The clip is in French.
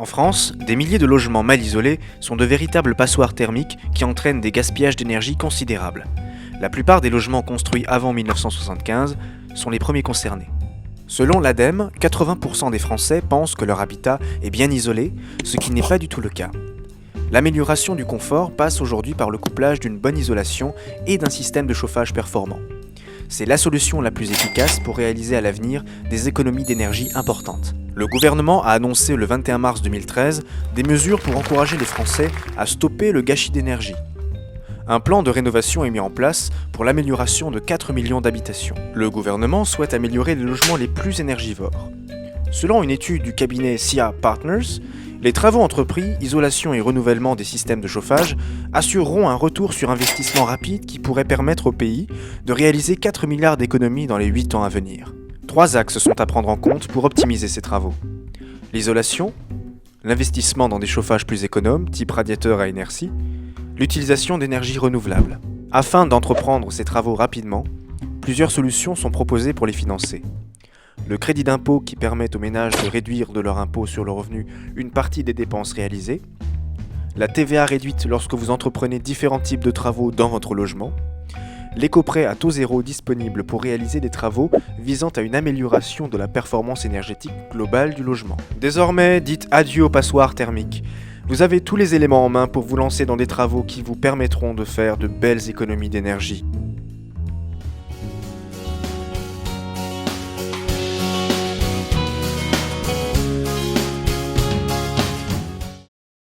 France, des milliers de logements mal isolés sont de véritables passoires thermiques qui entraînent des gaspillages d'énergie considérables. La plupart des logements construits avant 1975 sont les premiers concernés. Selon l'ADEME, 80% des Français pensent que leur habitat est bien isolé, ce qui n'est pas du tout le cas. L'amélioration du confort passe aujourd'hui par le couplage d'une bonne isolation et d'un système de chauffage performant. C'est la solution la plus efficace pour réaliser à l'avenir des économies d'énergie importantes. Le gouvernement a annoncé le 21 mars 2013 des mesures pour encourager les Français à stopper le gâchis d'énergie. Un plan de rénovation est mis en place pour l'amélioration de 4 millions d'habitations. Le gouvernement souhaite améliorer les logements les plus énergivores. Selon une étude du cabinet SIA Partners, les travaux entrepris, isolation et renouvellement des systèmes de chauffage, assureront un retour sur investissement rapide qui pourrait permettre au pays de réaliser 4 milliards d'économies dans les 8 ans à venir. 3 axes sont à prendre en compte pour optimiser ces travaux. L'isolation, l'investissement dans des chauffages plus économes, type radiateur à inertie, l'utilisation d'énergies renouvelables. Afin d'entreprendre ces travaux rapidement, plusieurs solutions sont proposées pour les financer. Le crédit d'impôt qui permet aux ménages de réduire de leur impôt sur le revenu une partie des dépenses réalisées, la TVA réduite lorsque vous entreprenez différents types de travaux dans votre logement, l'éco-prêt à taux zéro disponible pour réaliser des travaux visant à une amélioration de la performance énergétique globale du logement. Désormais, dites adieu aux passoires thermiques. Vous avez tous les éléments en main pour vous lancer dans des travaux qui vous permettront de faire de belles économies d'énergie.